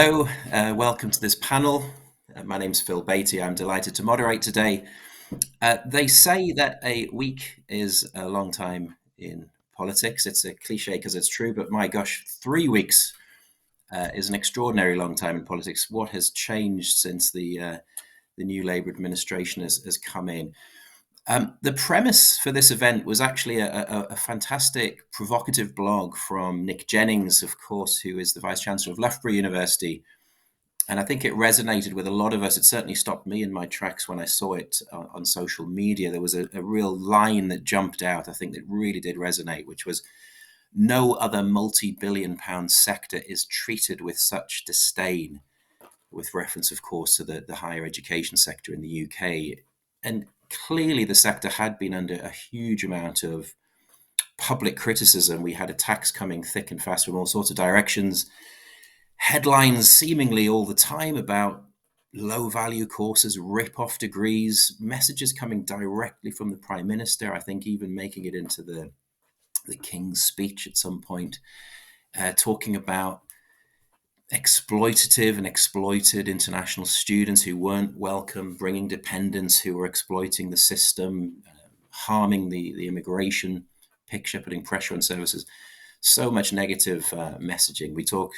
Hello, welcome to this panel. My name's Phil Baty. I'm delighted to moderate today. They say that a week is a long time in politics. It's a cliche because it's true, but my gosh, 3 weeks is an extraordinary long time in politics. What has changed since the new Labour administration has come in? The premise for this event was actually a fantastic, provocative blog from Nick Jennings, of course, who is the Vice Chancellor of Loughborough University. And I think it resonated with a lot of us. It certainly stopped me in my tracks when I saw it on social media. There was a real line that jumped out, I think, that really did resonate, which was no other multi-billion pound sector is treated with such disdain, with reference, of course, to the higher education sector in the UK. And clearly the sector had been under a huge amount of public criticism. We had attacks coming thick and fast from all sorts of directions, headlines seemingly all the time about low value courses, rip-off degrees, messages coming directly from the Prime Minister, I think even making it into the King's speech at some point, talking about exploitative and exploited international students who weren't welcome, bringing dependents who were exploiting the system, harming the immigration picture, putting pressure on services. So much negative messaging. We talk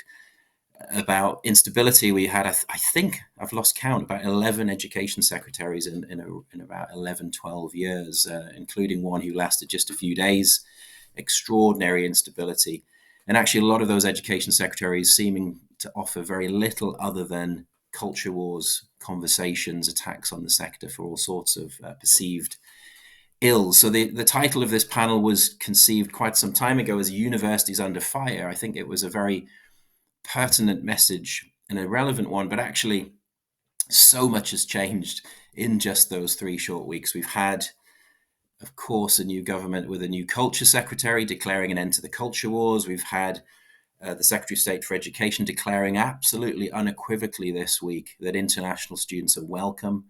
about instability. We had, I think, I've lost count, about 11 education secretaries in about 11, 12 years, including one who lasted just a few days. Extraordinary instability. And actually, a lot of those education secretaries seeming to offer very little other than culture wars, conversations, attacks on the sector for all sorts of perceived ills. So the title of this panel was conceived quite some time ago as Universities Under Fire. I think it was a very pertinent message and a relevant one, but actually so much has changed in just those 3 short weeks. We've had, of course, a new government with a new culture secretary declaring an end to the culture wars. We've had the Secretary of State for Education declaring absolutely unequivocally this week that international students are welcome,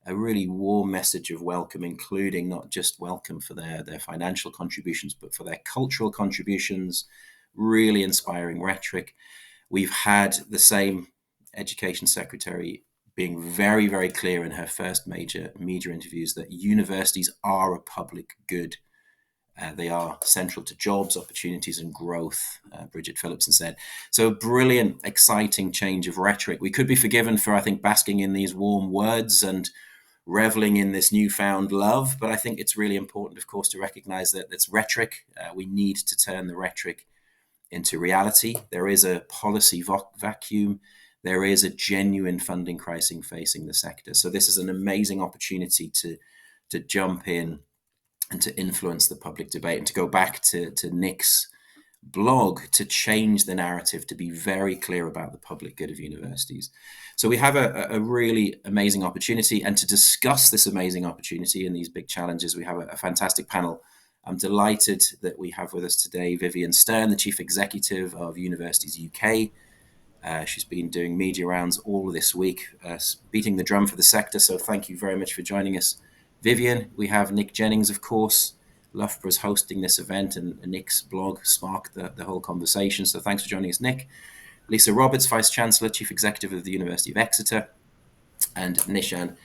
a really warm message of welcome, including not just welcome for their financial contributions, but for their cultural contributions, really inspiring rhetoric. We've had the same Education Secretary being very, very clear in her first major media interviews that universities are a public good. They are central to jobs, opportunities, and growth, Bridget Phillipson said. So a brilliant, exciting change of rhetoric. We could be forgiven for, I think, basking in these warm words and reveling in this newfound love, but I think it's really important, of course, to recognize that it's rhetoric. We need to turn the rhetoric into reality. There is a policy vacuum. There is a genuine funding crisis facing the sector. So this is an amazing opportunity to jump in and to influence the public debate, and to go back to Nick's blog, to change the narrative, to be very clear about the public good of universities. So we have a really amazing opportunity, and to discuss this amazing opportunity and these big challenges, we have a fantastic panel. I'm delighted that we have with us today Vivienne, the Chief Executive of Universities UK. She's been doing media rounds all this week, beating the drum for the sector. So thank you very much for joining us, Vivienne. We have Nick Jennings, of course. Loughborough's hosting this event, and Nick's blog sparked the whole conversation. So thanks for joining us, Nick. Lisa Roberts, Vice Chancellor, Chief Executive of the University of Exeter, and Nishan,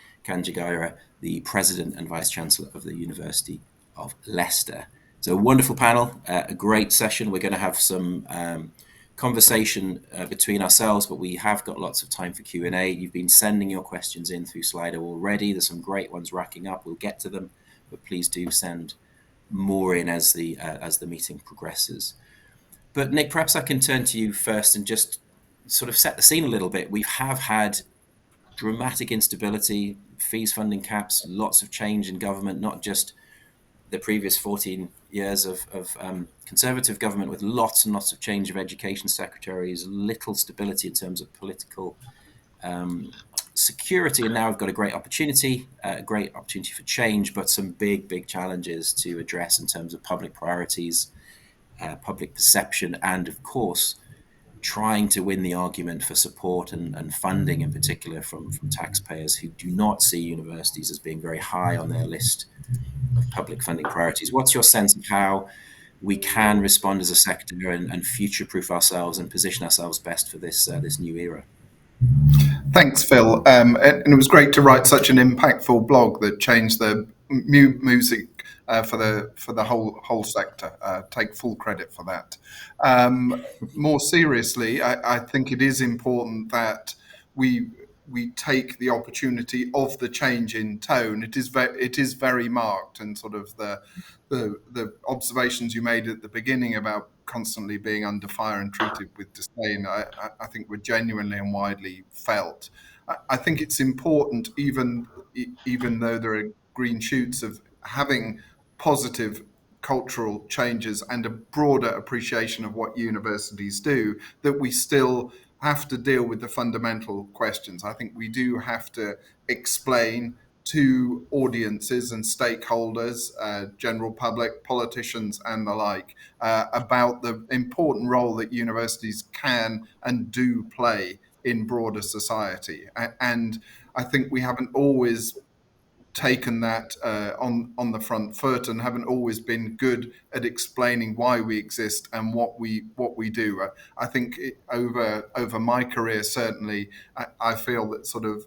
the President and Vice Chancellor of the University of Leicester. So a wonderful panel, a great session. We're going to have some conversation between ourselves, but we have got lots of time for Q&A. You've been sending your questions in through Slido already. There's some great ones racking up. We'll get to them, but please do send more in as the meeting progresses. But Nick, perhaps I can turn to you first and just sort of set the scene a little bit. We have had dramatic instability, fees funding caps, lots of change in government, not just the previous 14 years of Conservative government, with lots and lots of change of education secretaries, little stability in terms of political security. And now we've got a great opportunity for change, but some big, big challenges to address in terms of public priorities, public perception, and of course, trying to win the argument for support and funding, in particular from taxpayers who do not see universities as being very high on their list of public funding priorities. What's your sense of how we can respond as a sector and future-proof ourselves and position ourselves best for this new era? Thanks, Phil. And it was great to write such an impactful blog that changed the music for the whole sector. Take full credit for that. More seriously, I think it is important that we we take the opportunity of the change in tone. It is very marked, and sort of the observations you made at the beginning about constantly being under fire and treated with disdain, I think were genuinely and widely felt. I think it's important, even though there are green shoots of having positive cultural changes and a broader appreciation of what universities do, that we still have to deal with the fundamental questions. I think we do have to explain to audiences and stakeholders, general public, politicians, and the like, about the important role that universities can and do play in broader society. And I think we haven't always taken that on the front foot, and haven't always been good at explaining why we exist and what we do. I think over my career, certainly, I feel that sort of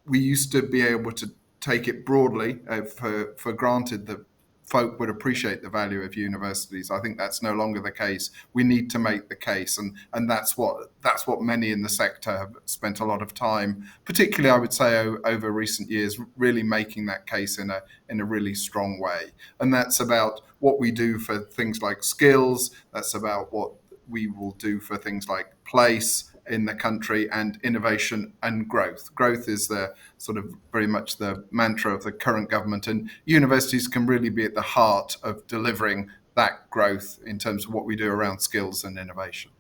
we used to be able to take it broadly for granted that folk would appreciate the value of universities. I think that's no longer the case. We need to make the case, and that's what many in the sector have spent a lot of time, particularly I would say over recent years, really making that case in a really strong way. And that's about what we do for things like skills. That's about what we will do for things like place in the country, and innovation and growth. Growth is the sort of very much the mantra of the current government, and universities can really be at the heart of delivering that growth in terms of what we do around skills and innovation.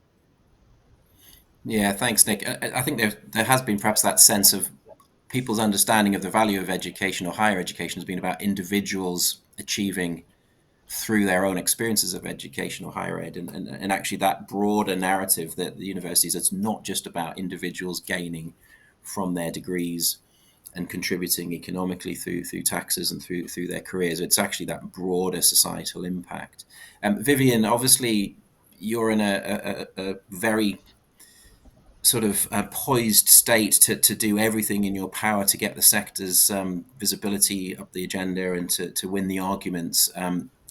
Yeah, thanks, Nick. I think there has been perhaps that sense of people's understanding of the value of education or higher education has been about individuals achieving through their own experiences of education or higher ed, and actually that broader narrative that the universities, it's not just about individuals gaining from their degrees and contributing economically through taxes and through their careers. It's actually that broader societal impact. Vivienne, obviously, you're in a very sort of poised state to do everything in your power to get the sector's visibility up the agenda and to win the arguments.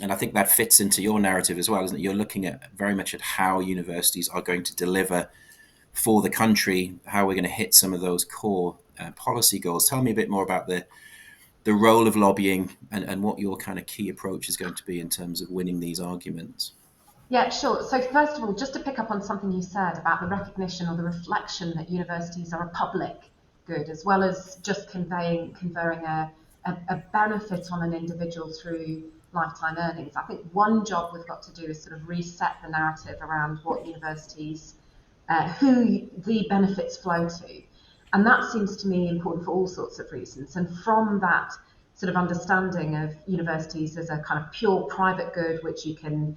And I think that fits into your narrative as well, isn't it? You're looking at very much at how universities are going to deliver for the country, how we're going to hit some of those core policy goals. Tell me a bit more about the role of lobbying, and what your kind of key approach is going to be in terms of winning these arguments. Yeah, sure. So first of all, just to pick up on something you said about the recognition or the reflection that universities are a public good, as well as just conferring a benefit on an individual through lifetime earnings. I think one job we've got to do is sort of reset the narrative around what universities, who the benefits flow to. And that seems to me important for all sorts of reasons. And from that sort of understanding of universities as a kind of pure private good, which you can,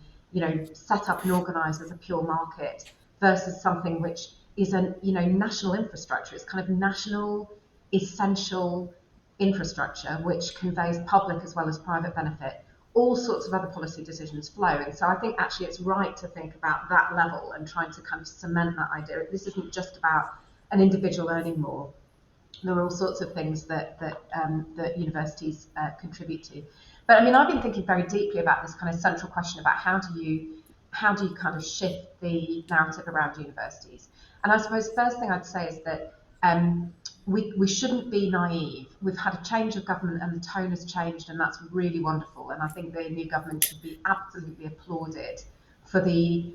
set up and organise as a pure market, versus something which is a, national infrastructure. It's kind of national, essential infrastructure which conveys public as well as private benefit. All sorts of other policy decisions flow. And so I think actually it's right to think about that level and trying to kind of cement that idea. This isn't just about an individual earning more. There are all sorts of things that universities contribute to. But I mean, I've been thinking very deeply about this kind of central question about how do you kind of shift the narrative around universities. And I suppose first thing I'd say is that we shouldn't be naive. We've had a change of government and the tone has changed, and that's really wonderful. And I think the new government should be absolutely applauded for the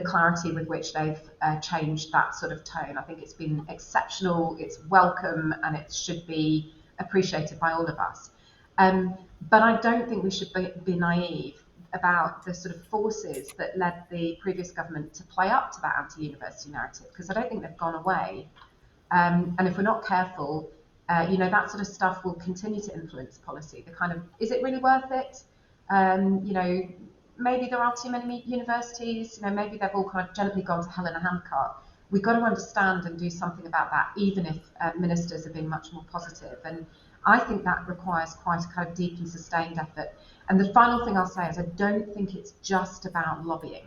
clarity with which they've changed that sort of tone. I think it's been exceptional, it's welcome, and it should be appreciated by all of us. But I don't think we should be naive about the sort of forces that led the previous government to play up to that anti-university narrative, because I don't think they've gone away. And if we're not careful, that sort of stuff will continue to influence policy. The kind of, is it really worth it? Maybe there are too many universities, maybe they've all kind of gently gone to hell in a handcart. We've got to understand and do something about that, even if ministers are being much more positive. And I think that requires quite a kind of deep and sustained effort. And the final thing I'll say is I don't think it's just about lobbying.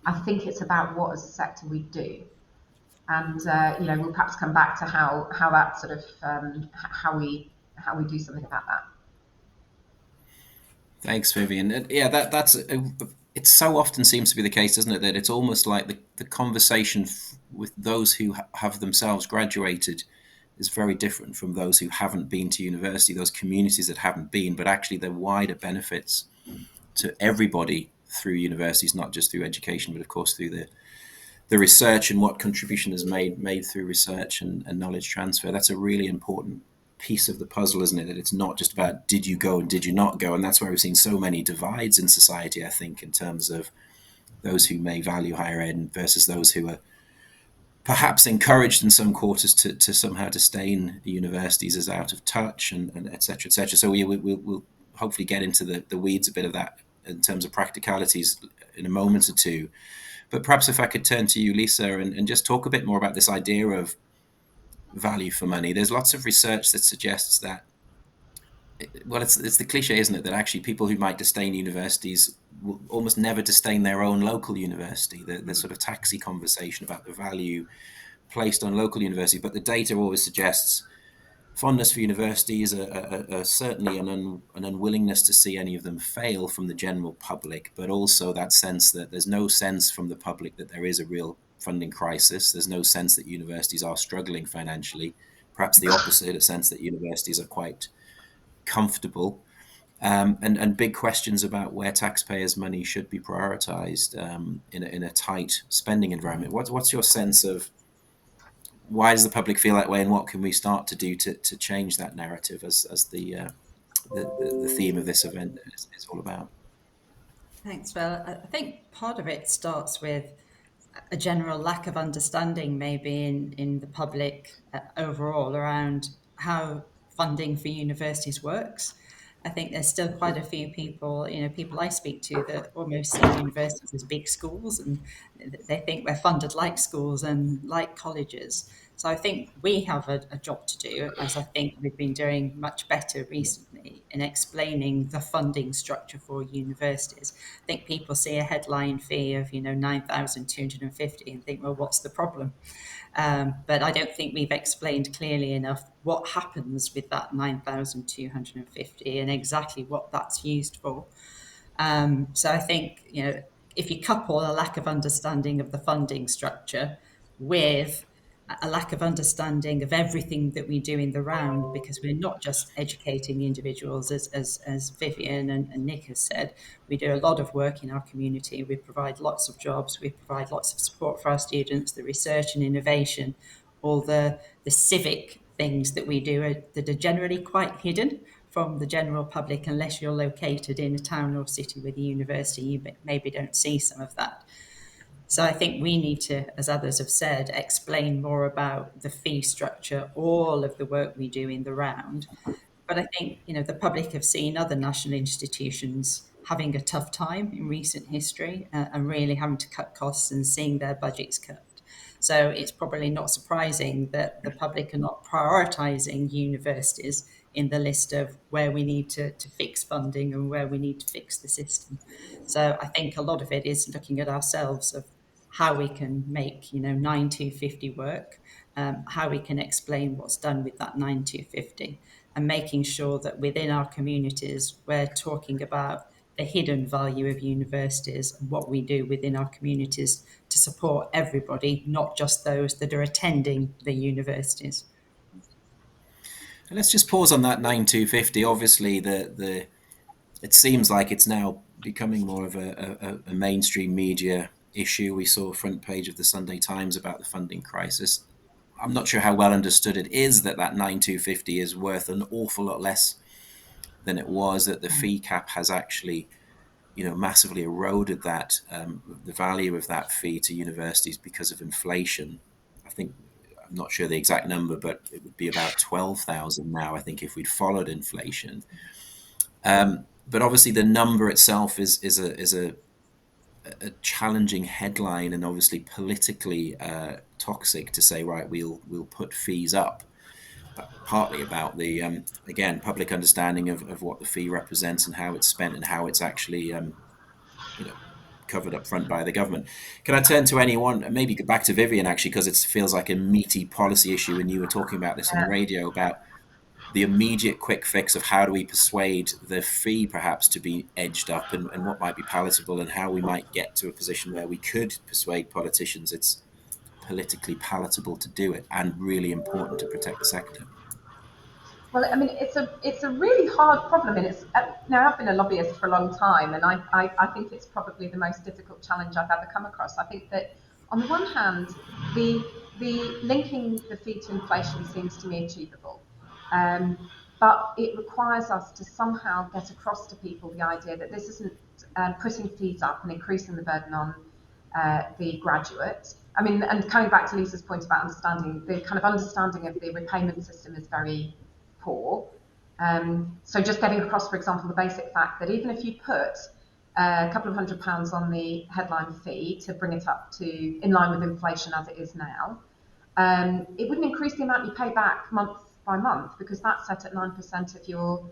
I think it's about what as a sector we do. And we'll perhaps come back to how that sort of how we do something about that. Thanks, Vivienne. Yeah, that's it. So often seems to be the case, doesn't it? That it's almost like the conversation with those who have themselves graduated is very different from those who haven't been to university, those communities that haven't been, but actually the wider benefits to everybody through universities, not just through education, but of course through the research and what contribution is made through research and knowledge transfer. That's a really important piece of the puzzle, isn't it? That it's not just about did you go and did you not go, and that's why we've seen so many divides in society, I think, in terms of those who may value higher ed versus those who are perhaps encouraged in some quarters to somehow disdain the universities as out of touch, and et cetera, et cetera. So we'll hopefully get into the weeds a bit of that in terms of practicalities in a moment or two. But perhaps if I could turn to you, Lisa, and just talk a bit more about this idea of value for money. There's lots of research that suggests that, well, it's the cliche, isn't it, that actually people who might disdain universities will almost never disdain their own local university. The sort of taxi conversation about the value placed on local universities, but the data always suggests fondness for universities, certainly an unwillingness to see any of them fail from the general public, but also that sense that there's no sense from the public that there is a real funding crisis. There's no sense that universities are struggling financially. Perhaps the opposite, a sense that universities are quite comfortable. And big questions about where taxpayers' money should be prioritised in a tight spending environment. What's your sense of why does the public feel that way, and what can we start to do to change that narrative as the theme of this event is all about? Thanks, Phil. I think part of it starts with a general lack of understanding, maybe in the public overall, around how funding for universities works. I think there's still quite a few people, people I speak to that almost see universities as big schools, and they think we're funded like schools and like colleges. So I think we have a job to do, as I think we've been doing much better recently in explaining the funding structure for universities. I think people see a headline fee of 9,250 and think, well, what's the problem? But I don't think we've explained clearly enough what happens with that 9,250 and exactly what that's used for. So I think, if you couple a lack of understanding of the funding structure with a lack of understanding of everything that we do in the round, because we're not just educating individuals, as Vivienne and Nick has said, we do a lot of work in our community. We provide lots of jobs, we provide lots of support for our students, the research and innovation, all the civic things that we do that are generally quite hidden from the general public unless you're located in a town or city with a university. You maybe don't see some of that. So I think we need to, as others have said, explain more about the fee structure, all of the work we do in the round. But I think, the public have seen other national institutions having a tough time in recent history and really having to cut costs and seeing their budgets cut. So it's probably not surprising that the public are not prioritising universities in the list of where we need to fix funding and where we need to fix the system. So I think a lot of it is looking at ourselves of how we can make 9,250 work, how we can explain what's done with that 9,250, and making sure that within our communities we're talking about the hidden value of universities and what we do within our communities to support everybody, not just those that are attending the universities. And let's just pause on that 9,250. Obviously, it seems like it's now becoming more of a mainstream media issue. We saw a front page of the Sunday Times about the funding crisis. I'm not sure how well understood it is that 9,250 is worth an awful lot less than it was, that the fee cap has actually massively eroded that the value of that fee to universities because of inflation. I think, I'm not sure the exact number, but it would be about 12,000 now, I think, if we'd followed inflation. But obviously the number itself is a challenging headline, and obviously politically toxic to say, right, we'll put fees up. Partly about the again, public understanding of what the fee represents and how it's spent and how it's actually covered up front by the government. Can I turn to anyone, maybe back to Vivienne, actually, because it feels like a meaty policy issue, and you were talking about this on the radio, about the immediate quick fix of how do we persuade the fee perhaps to be edged up, and what might be palatable, and how we might get to a position where we could persuade politicians it's politically palatable to do it and really important to protect the sector. Well, I mean, it's a really hard problem, and it's now I've been a lobbyist for a long time, and I think it's probably the most difficult challenge I've ever come across. I think that on the one hand, the linking the fee to inflation seems to me achievable, but it requires us to somehow get across to people the idea that this isn't putting fees up and increasing the burden on the graduate. I mean, and coming back to Lisa's point about understanding, the kind of understanding of the repayment system is very poor. So just getting across, for example, the basic fact that even if you put a couple of £100 on the headline fee to bring it up to in line with inflation as it is now, it wouldn't increase the amount you pay back month by month, because that's set at 9% of your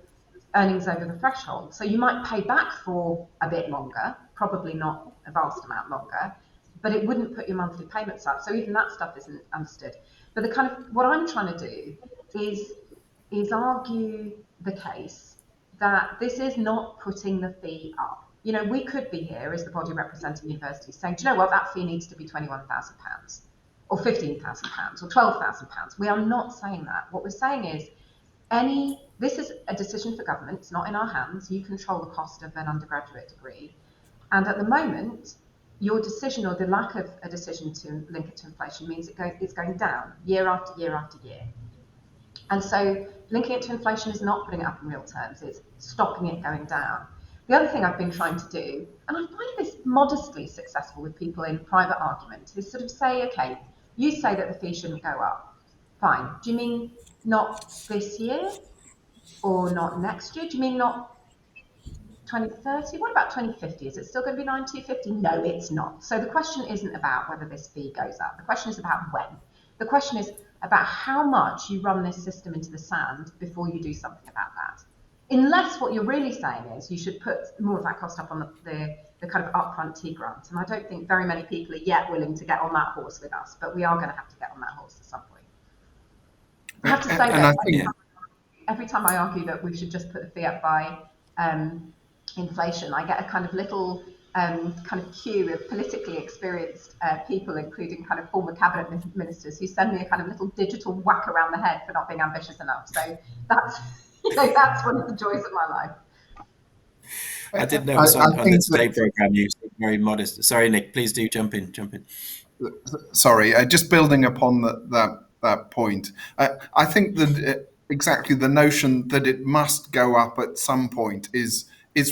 earnings over the threshold. So you might pay back for a bit longer, probably not a vast amount longer, but it wouldn't put your monthly payments up. So even that stuff isn't understood. But the kind of what I'm trying to do is argue the case that this is not putting the fee up. You know, we could be here as the body representing universities saying, do you know what, that fee needs to be £21,000 or £15,000 or £12,000. We are not saying that. What we're saying is this is a decision for government. It's not in our hands. You control the cost of an undergraduate degree. And at the moment, your decision, or the lack of a decision to link it to inflation, means it's going down year after year after year. And so linking it to inflation is not putting it up in real terms, it's stopping it going down. The other thing I've been trying to do, and I find this modestly successful with people in private argument, is sort of say, okay, you say that the fee shouldn't go up. Fine. Do you mean not this year or not next year? Do you mean not 2030? What about 2050? Is it still going to be 9250? No, it's not. So the question isn't about whether this fee goes up. The question is about when. The question is about how much you run this system into the sand before you do something about that. Unless what you're really saying is you should put more of that cost up on the kind of upfront T grant. And I don't think very many people are yet willing to get on that horse with us, but we are going to have to get on that horse at some point. I have to say that every time I argue that we should just put the fee up by inflation, I get a kind of little kind of queue of politically experienced people, including kind of former cabinet ministers, who send me a kind of little digital whack around the head for not being ambitious enough. So that's that's one of the joys of my life. I did notice on the Today programme you seem very modest. Sorry, Nick, please do jump in. Sorry, just building upon that point. I think that exactly the notion that it must go up at some point is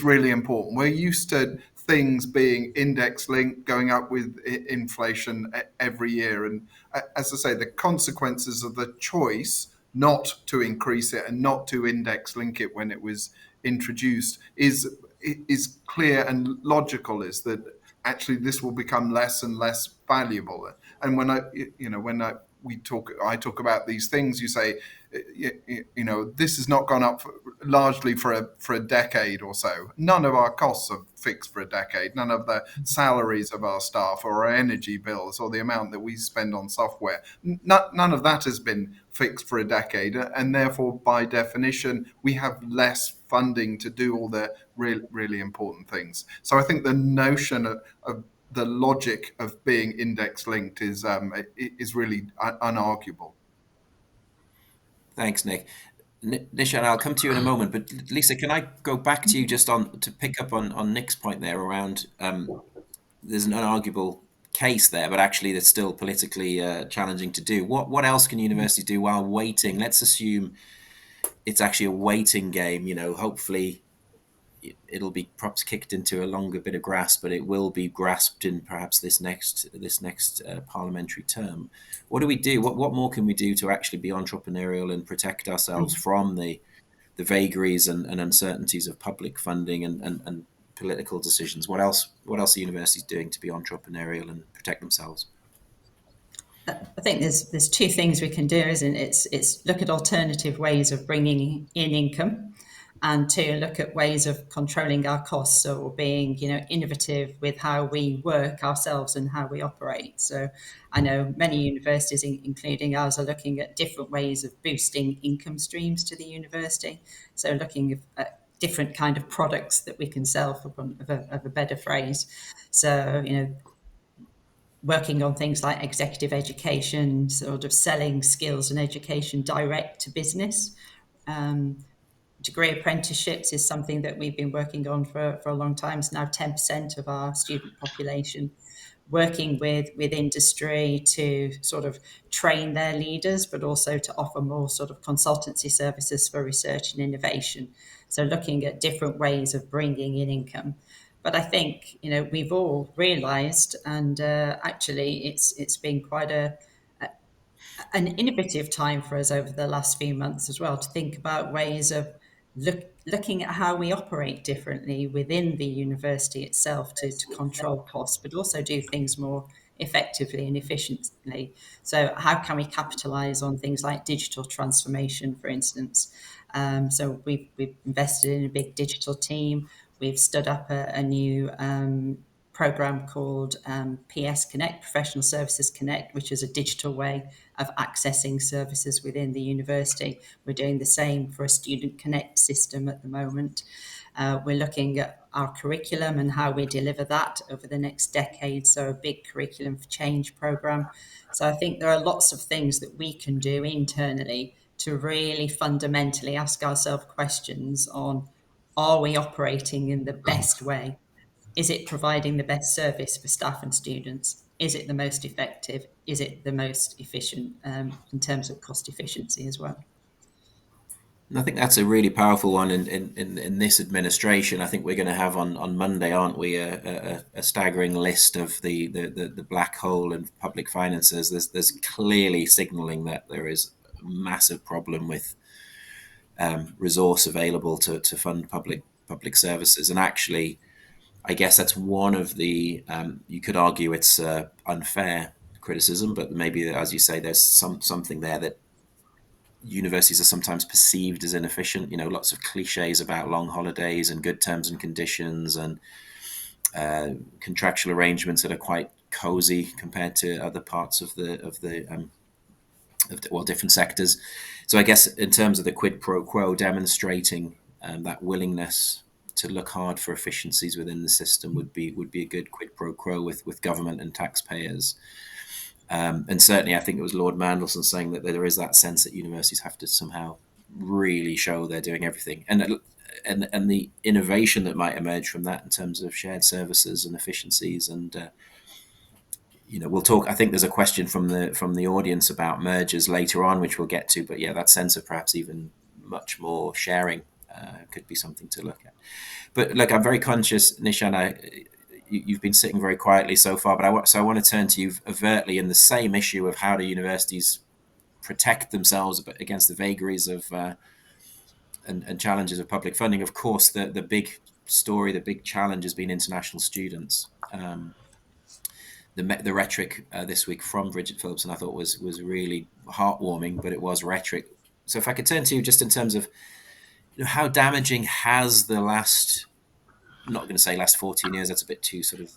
really important. We're used to things being index linked, going up with inflation every year. And as I say, the consequences of the choice not to increase it and not to index link it when it was introduced is clear and logical, is that actually this will become less and less valuable. And when I talk about these things, you say, this has not gone up largely for a decade or so. None of our costs are fixed for a decade. None of the salaries of our staff or our energy bills or the amount that we spend on software, none of that has been fixed for a decade. And therefore, by definition, we have less funding to do all the really important things. So I think the notion of the logic of being index linked is really unarguable. Thanks, Nick. Nishan, I'll come to you in a moment, but Lisa, can I go back to you just to pick up on Nick's point there around there's an unarguable case there, but actually that's still politically challenging to do. What else can universities do while waiting? Let's assume it's actually a waiting game. Hopefully it'll be perhaps kicked into a longer bit of grass, but it will be grasped in perhaps this next parliamentary term. What do we do? What more can we do to actually be entrepreneurial and protect ourselves from the vagaries and uncertainties of public funding and political decisions? What else are universities doing to be entrepreneurial and protect themselves? I think there's two things we can do, isn't it? It's look at alternative ways of bringing in income, and to look at ways of controlling our costs, or being, innovative with how we work ourselves and how we operate. So I know many universities, including ours, are looking at different ways of boosting income streams to the university. So looking at different kind of products that we can sell, for want of a better phrase. So, working on things like executive education, sort of selling skills and education direct to business. Degree apprenticeships is something that we've been working on for a long time. It's now 10% of our student population, working with industry to sort of train their leaders, but also to offer more sort of consultancy services for research and innovation. So looking at different ways of bringing in income. But I think, we've all realised, and actually it's been quite an innovative time for us over the last few months as well, to think about ways of looking at how we operate differently within the university itself to control costs, but also do things more effectively and efficiently. So how can we capitalize on things like digital transformation, for instance? So we've invested in a big digital team. We've stood up a new program called PS Connect, Professional Services Connect, which is a digital way of accessing services within the university. We're doing the same for a Student Connect system at the moment. We're looking at our curriculum and how we deliver that over the next decade, so a big curriculum for change program. So I think there are lots of things that we can do internally to really fundamentally ask ourselves questions on, are we operating in the best way? Is it providing the best service for staff and students? Is it the most effective? Is it the most efficient in terms of cost efficiency as well? And I think that's a really powerful one in this administration. I think we're going to have on Monday, aren't we, a staggering list of the black hole in public finances. There's clearly signalling that there is a massive problem with resource available to fund public services. And actually, I guess that's one of the, you could argue it's unfair criticism, but maybe, as you say, there's something there that universities are sometimes perceived as inefficient. Lots of cliches about long holidays and good terms and conditions and contractual arrangements that are quite cozy compared to other parts of different sectors. So I guess in terms of the quid pro quo, demonstrating that willingness to look hard for efficiencies within the system would be a good quid pro quo with government and taxpayers. And certainly, I think it was Lord Mandelson saying that there is that sense that universities have to somehow really show they're doing everything, and the innovation that might emerge from that in terms of shared services and efficiencies. And we'll talk. I think there's a question from the audience about mergers later on, which we'll get to. But yeah, that sense of perhaps even much more sharing could be something to look at. But look, I'm very conscious, Nishan. You've been sitting very quietly so far, but I want to turn to you overtly in the same issue of how do universities protect themselves against the vagaries of and challenges of public funding. Of course, the big story, the big challenge has been international students. The rhetoric this week from Bridget Phillipson, I thought was really heartwarming, but it was rhetoric. So if I could turn to you just in terms of how damaging has the last, I'm not going to say last 14 years, that's a bit too sort of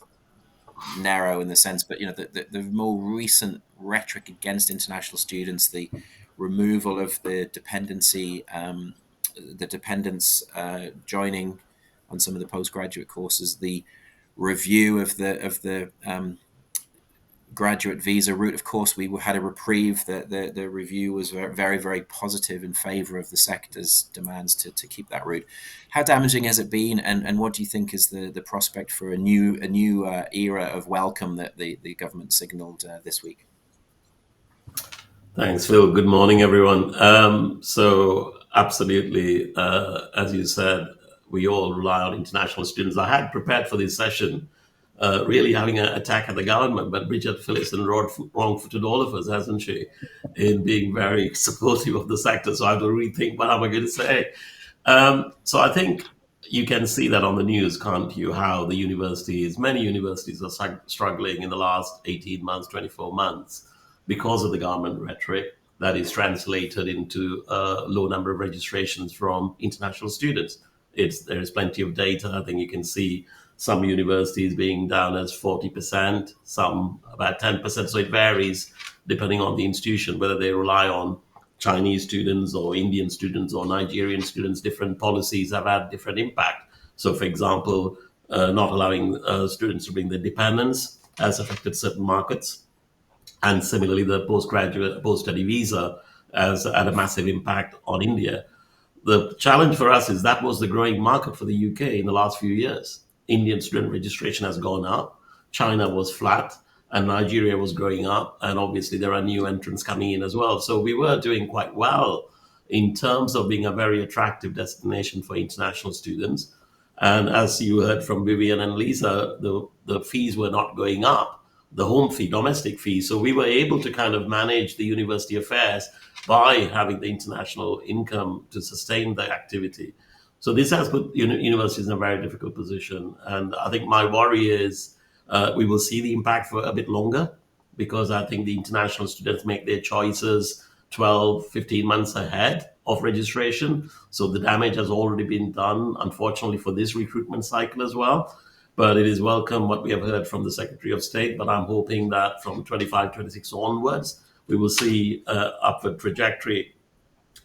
narrow in the sense, but the more recent rhetoric against international students, the removal of the dependency, the dependents joining on some of the postgraduate courses, the review of the graduate visa route. Of course, we had a reprieve. The review was very, very positive in favour of the sector's demands to keep that route. How damaging has it been, and what do you think is the prospect for a new era of welcome that the government signalled this week? Thanks, Phil. Good morning, everyone. So absolutely, as you said, we all rely on international students. I had prepared for this session really having an attack at the government, but Bridget Phillipson wrong-footed all of us, hasn't she, in being very supportive of the sector. So I have to rethink what am I going to say. So I think you can see that on the news, can't you, how many universities are struggling in the last 18 months, 24 months because of the government rhetoric. that is translated into a low number of registrations from international students. There is plenty of data. I think you can see some universities being down as 40%, some about 10%. So it varies depending on the institution, whether they rely on Chinese students or Indian students or Nigerian students. Different policies have had different impact. So, for example, not allowing students to bring their dependents has affected certain markets. And similarly, the postgraduate, post-study visa has had a massive impact on India. The challenge for us is that was the growing market for the UK in the last few years. Indian student registration has gone up, China was flat, and Nigeria was growing up. And obviously, there are new entrants coming in as well. So we were doing quite well in terms of being a very attractive destination for international students. And as you heard from Vivienne and Lisa, the fees were not going up, the home fee, domestic fees. So we were able to kind of manage the university affairs by having the international income to sustain the activity. So this has put universities in a very difficult position. And I think my worry is we will see the impact for a bit longer, because I think the international students make their choices 12, 15 months ahead of registration. So the damage has already been done, unfortunately, for this recruitment cycle as well. But it is welcome what we have heard from the Secretary of State. But I'm hoping that from 25, 26 onwards, we will see upward trajectory.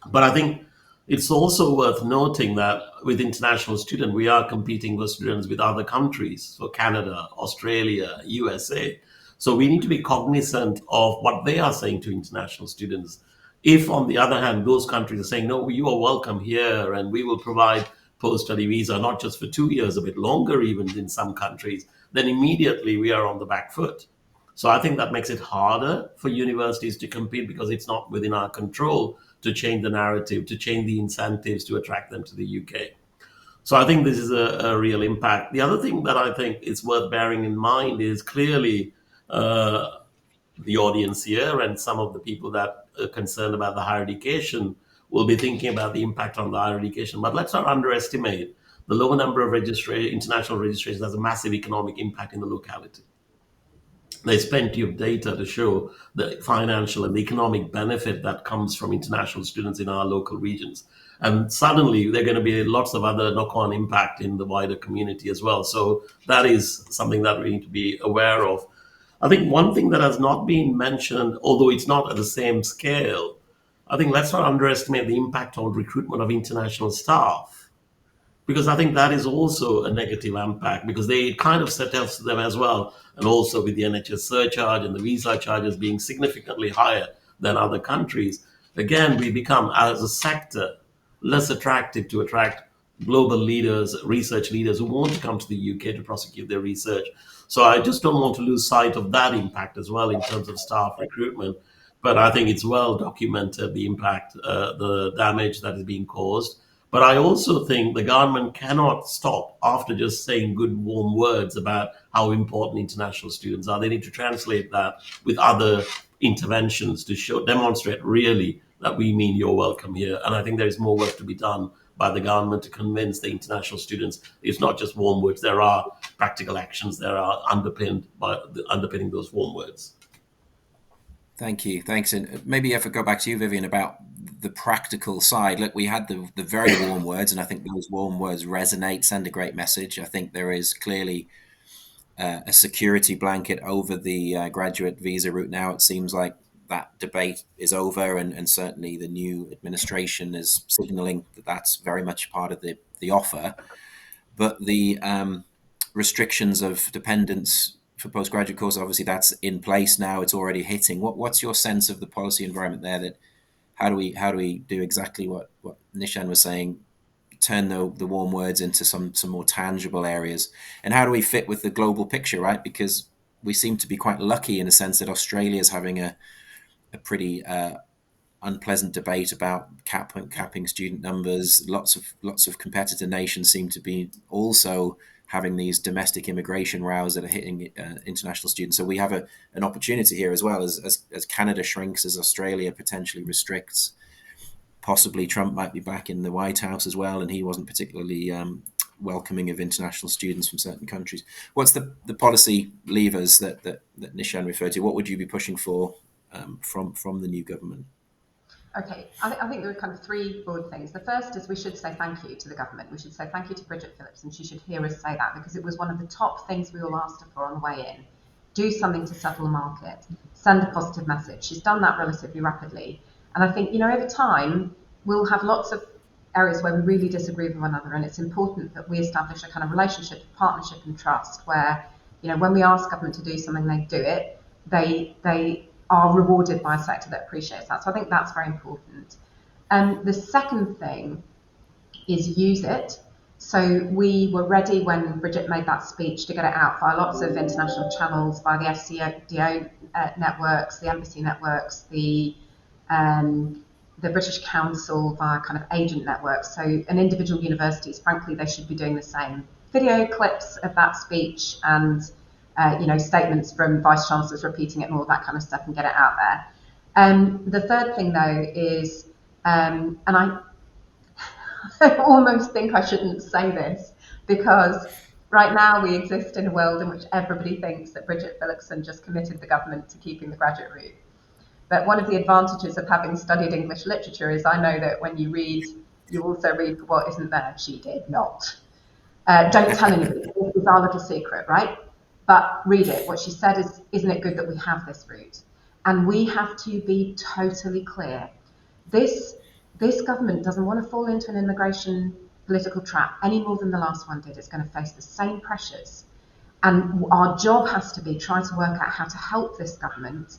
But I think it's also worth noting that with international students, we are competing with students with other countries, so Canada, Australia, USA. So we need to be cognizant of what they are saying to international students. If, on the other hand, those countries are saying, no, you are welcome here and we will provide post-study visa, not just for 2 years, a bit longer even in some countries, then immediately we are on the back foot. So I think that makes it harder for universities to compete, because it's not within our control to change the narrative, to change the incentives to attract them to the UK. So I think this is a real impact. The other thing that I think is worth bearing in mind is clearly the audience here and some of the people that are concerned about the higher education will be thinking about the impact on the higher education. But let's not underestimate the lower number of international registrations has a massive economic impact in the locality. There's plenty of data to show the financial and the economic benefit that comes from international students in our local regions. And suddenly there are going to be lots of other knock-on impact in the wider community as well. So that is something that we need to be aware of. I think one thing that has not been mentioned, although it's not at the same scale, I think let's not underestimate the impact on recruitment of international staff, because I think that is also a negative impact, because they kind of settles them as well. And also with the NHS surcharge and the visa charges being significantly higher than other countries, again, we become, as a sector, less attractive to attract global leaders, research leaders who want to come to the UK to prosecute their research. So I just don't want to lose sight of that impact as well in terms of staff recruitment. But I think it's well documented, the impact, the damage that is being caused. But I also think the government cannot stop after just saying good, warm words about how important international students are. They need to translate that with other interventions to demonstrate really that we mean you're welcome here. And I think there is more work to be done by the government to convince the international students it's not just warm words. There are practical actions that are underpinning those warm words. Thank you. Thanks. And maybe if I go back to you, Vivienne, about the practical side. Look, we had the very warm words, and I think those warm words resonate, send a great message. I think there is clearly a security blanket over the graduate visa route now. It seems like that debate is over, and certainly the new administration is signaling that that's very much part of the offer. But the restrictions of dependence for postgraduate courses, obviously that's in place now. It's already hitting. What's your sense of the policy environment there? That how do we do exactly what Nishan was saying? Turn the warm words into some more tangible areas, and how do we fit with the global picture, right? Because we seem to be quite lucky in a sense that Australia is having a pretty unpleasant debate about capping student numbers. Lots of competitor nations seem to be also having these domestic immigration rows that are hitting international students. So we have an opportunity here as well, as Canada shrinks, as Australia potentially restricts. Possibly Trump might be back in the White House as well, and he wasn't particularly welcoming of international students from certain countries. What's the policy levers that Nishan referred to? What would you be pushing for from the new government? Okay, I think there are kind of three broad things. The first is we should say thank you to the government. We should say thank you to Bridget Phillips, and she should hear us say that, because it was one of the top things we all asked her for on the way in. Do something to settle the market, send a positive message. She's done that relatively rapidly. And I think, over time, we'll have lots of areas where we really disagree with one another, and it's important that we establish a kind of relationship, partnership and trust where, when we ask government to do something, they do it. They are rewarded by a sector that appreciates that. So I think that's very important. The second thing is use it. So we were ready when Bridget made that speech to get it out via lots of international channels, via the FCDO networks, the embassy networks, the British Council, via kind of agent networks. So, and individual universities, frankly, they should be doing the same. Video clips of that speech and statements from vice chancellors repeating it more, that kind of stuff, and get it out there. The third thing, though, is, and I almost think I shouldn't say this, because right now we exist in a world in which everybody thinks that Bridget Phillipson just committed the government to keeping the graduate route. But one of the advantages of having studied English literature is I know that when you read, you also read what isn't there. She did not. Don't tell anybody. This is our little secret, right? But read it. What she said is, isn't it good that we have this route? And we have to be totally clear. This government doesn't want to fall into an immigration political trap any more than the last one did. It's going to face the same pressures. And our job has to be trying to work out how to help this government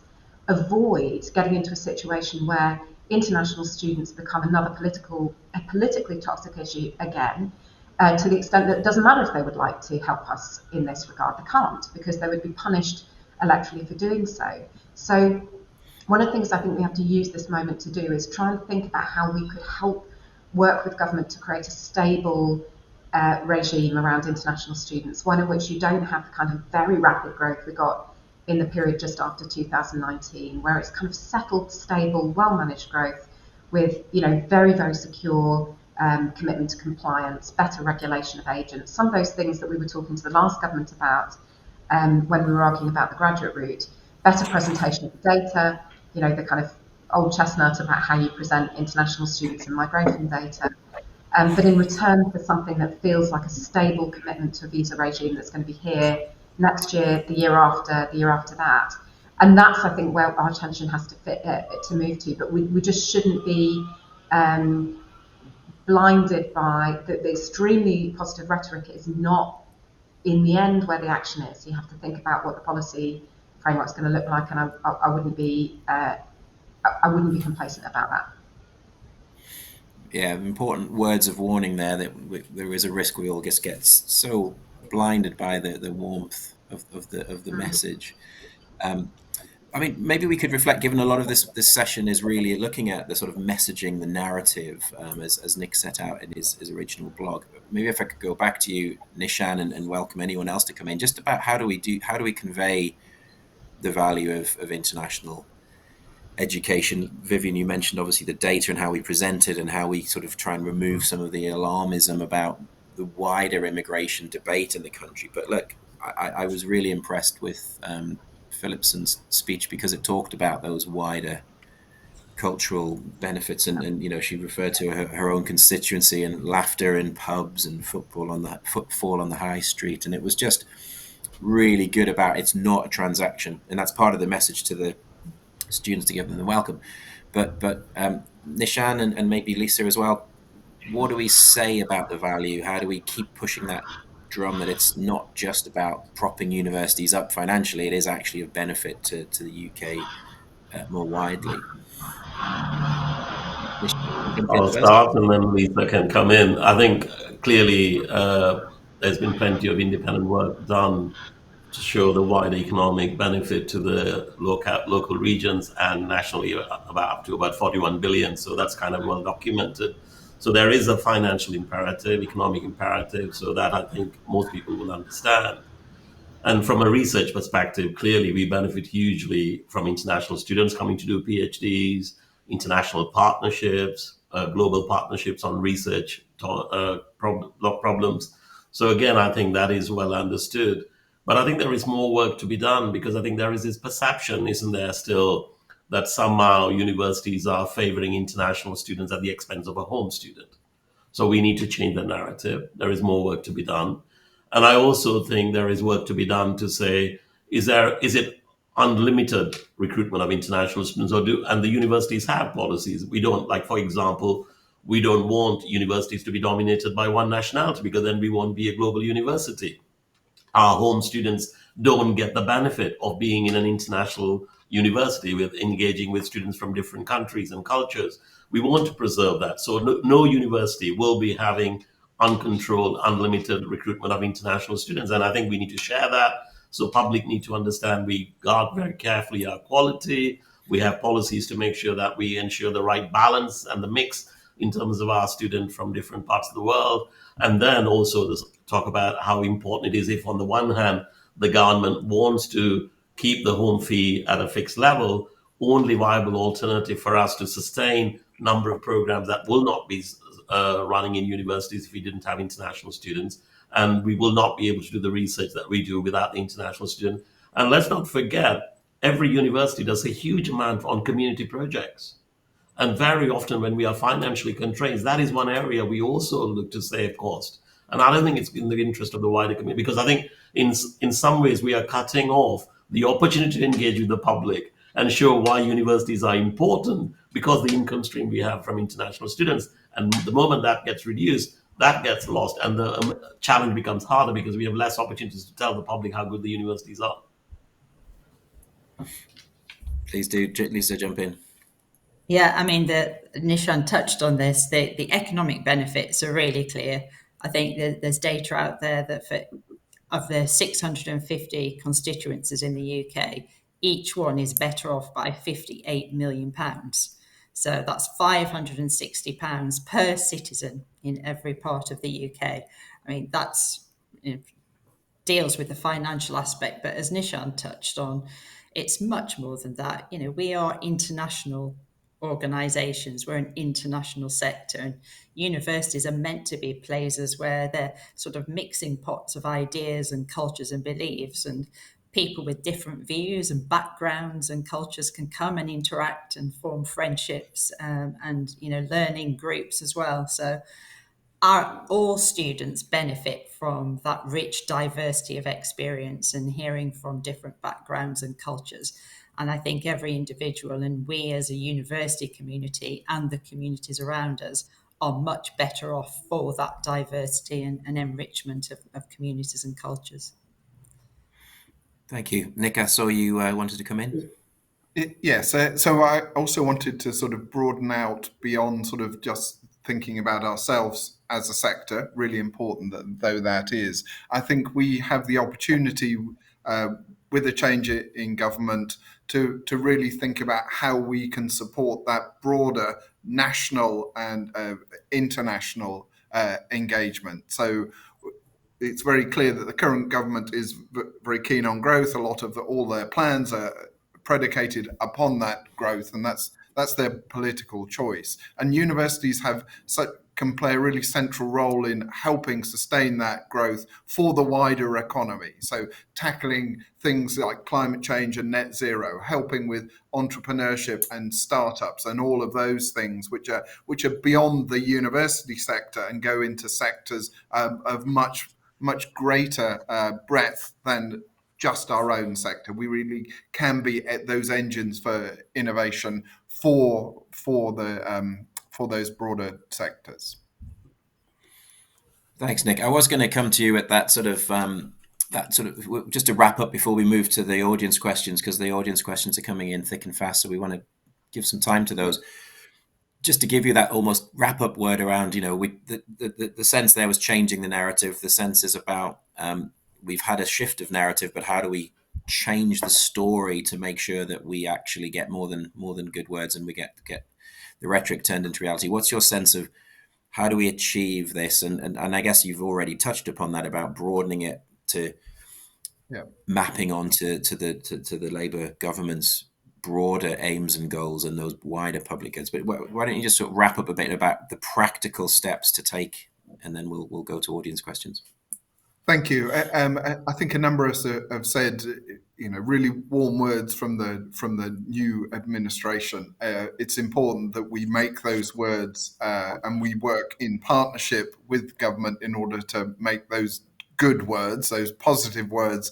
avoid getting into a situation where international students become a politically toxic issue again, to the extent that it doesn't matter if they would like to help us in this regard. They can't, because they would be punished electorally for doing so. So one of the things I think we have to use this moment to do is try and think about how we could help work with government to create a stable regime around international students, one in which you don't have the kind of very rapid growth we got in the period just after 2019, where it's kind of settled, stable, well-managed growth with, very, very secure commitment to compliance, better regulation of agents, some of those things that we were talking to the last government about when we were arguing about the graduate route, better presentation of the data, the kind of old chestnut about how you present international students and migration data, but in return for something that feels like a stable commitment to a visa regime that's going to be here next year, the year after that. And that's, I think, where our attention has to move to. But we just shouldn't be blinded by the extremely positive rhetoric. Is not, in the end, where the action is. You have to think about what the policy framework is going to look like, and I wouldn't be complacent about that. Yeah, important words of warning there, that there is a risk we all just get so blinded by the warmth of the message. I mean, maybe we could reflect, given a lot of this session is really looking at the sort of messaging, the narrative, as Nick set out in his original blog. Maybe if I could go back to you, Nishan, and welcome anyone else to come in, just about how do we convey the value of international education. Vivienne, you mentioned obviously the data and how we present it and how we sort of try and remove some of the alarmism about the wider immigration debate in the country. But look, I was really impressed with Phillipson's speech, because it talked about those wider cultural benefits, and she referred to her own constituency and laughter in pubs and footfall on the high street, and it was just really good about it's not a transaction, and that's part of the message to the students to give them the welcome. But Nishan and maybe Lisa as well, what do we say about the value? How do we keep pushing that drum that it's not just about propping universities up financially, it is actually of benefit to the UK more widely? I'll start and then Lisa can come in. I think clearly there's been plenty of independent work done to show the wider economic benefit to the local regions and nationally, up to about 41 billion. So that's kind of well documented. So there is a financial imperative, economic imperative, so that I think most people will understand. And from a research perspective, clearly we benefit hugely from international students coming to do PhDs, international partnerships, global partnerships on research problems. So again, I think that is well understood. But I think there is more work to be done, because I think there is this perception, isn't there, still, that somehow universities are favoring international students at the expense of a home student. So we need to change the narrative. There is more work to be done. And I also think there is work to be done to say, is it unlimited recruitment of international students, and the universities have policies? We don't, like, for example, we don't want universities to be dominated by one nationality, because then we won't be a global university. Our home students don't get the benefit of being in an international university with engaging with students from different countries and cultures. We want to preserve that. So no university will be having uncontrolled, unlimited recruitment of international students. And I think we need to share that. So public need to understand we guard very carefully our quality. We have policies to make sure that we ensure the right balance and the mix in terms of our students from different parts of the world. And then also talk about how important it is if, on the one hand, the government wants to keep the home fee at a fixed level, only viable alternative for us to sustain number of programs that will not be running in universities if we didn't have international students. And we will not be able to do the research that we do without the international student. And let's not forget, every university does a huge amount on community projects. And very often when we are financially constrained, that is one area we also look to save cost. And I don't think it's in the interest of the wider community, because I think in some ways we are cutting off the opportunity to engage with the public and show why universities are important, because the income stream we have from international students. And the moment that gets reduced, that gets lost. And the challenge becomes harder because we have less opportunities to tell the public how good the universities are. Please do, Lisa, jump in. Yeah, I mean, Nishan touched on this. The economic benefits are really clear. I think there's data out there that of the 650 constituencies in the UK, each one is better off by £58 million. So that's £560 per citizen in every part of the UK. I mean, that's, deals with the financial aspect, but as Nishan touched on, it's much more than that. We are international organisations, we're an international sector, and universities are meant to be places where they're sort of mixing pots of ideas and cultures and beliefs, and people with different views and backgrounds and cultures can come and interact and form friendships, and learning groups as well. So all students benefit from that rich diversity of experience and hearing from different backgrounds and cultures. And I think every individual, and we as a university community and the communities around us, are much better off for that diversity and enrichment of communities and cultures. Thank you. Nick, I saw you wanted to come in. Yes, so I also wanted to sort of broaden out beyond sort of just thinking about ourselves as a sector, really important though that is. I think we have the opportunity with a change in government to really think about how we can support that broader national and international engagement. So it's very clear that the current government is very keen on growth. A lot of all their plans are predicated upon that growth, and that's their political choice. And universities can play a really central role in helping sustain that growth for the wider economy. So tackling things like climate change and net zero, helping with entrepreneurship and startups and all of those things which are beyond the university sector and go into sectors of much greater breadth than just our own sector. We really can be at those engines for innovation for those broader sectors. Thanks, Nick. I was going to come to you at that sort of just to wrap up before we move to the audience questions, because the audience questions are coming in thick and fast, so we want to give some time to those. Just to give you that almost wrap up word around, the sense there was changing the narrative. The sense is about we've had a shift of narrative, but how do we change the story to make sure that we actually get more than good words and we get the rhetoric turned into reality? What's your sense of how do we achieve this? And I guess you've already touched upon that about broadening it to mapping onto the Labour government's broader aims and goals and those wider public goods. But why don't you just sort of wrap up a bit about the practical steps to take, and then we'll go to audience questions. Thank you. I think a number of us have said really warm words from the new administration. It's important that we make those words and we work in partnership with government in order to make those good words, those positive words,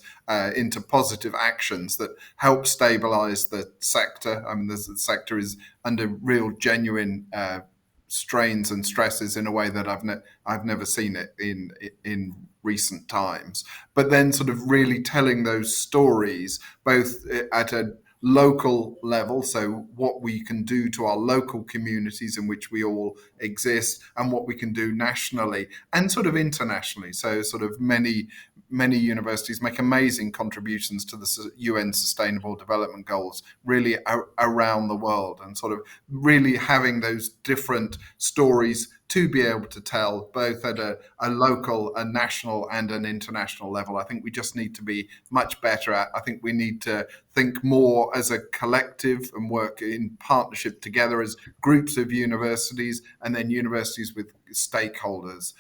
into positive actions that help stabilise the sector. I mean, the sector is under real, genuine strains and stresses in a way that I've never seen it in recent times. But then, sort of really telling those stories both at a local level, so what we can do to our local communities in which we all exist, and what we can do nationally and sort of internationally. So sort of many universities make amazing contributions to the UN Sustainable Development Goals really around the world, and sort of really having those different stories to be able to tell both at a local, a national and an international level. I think we just need to be much better at. I think we need to think more as a collective and work in partnership together as groups of universities, and then universities with stakeholders,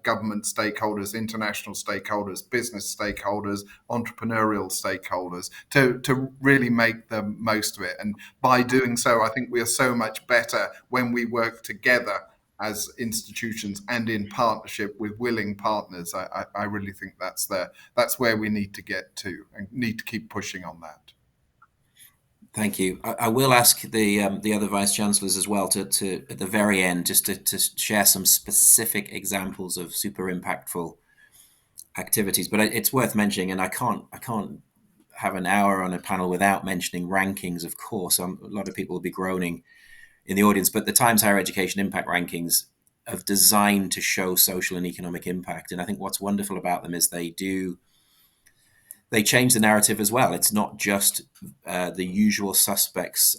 government stakeholders, international stakeholders, business stakeholders, entrepreneurial stakeholders, to really make the most of it. And by doing so, I think we are so much better when we work together as institutions and in partnership with willing partners. I really think that's where we need to get to, and need to keep pushing on that. Thank you. I will ask the other vice chancellors as well to at the very end just to share some specific examples of super impactful activities. But it's worth mentioning, and I can't have an hour on a panel without mentioning rankings. Of course, a lot of people will be groaning in the audience, but the Times Higher Education Impact Rankings are designed to show social and economic impact. And I think what's wonderful about them is they change the narrative as well. It's not just the usual suspects,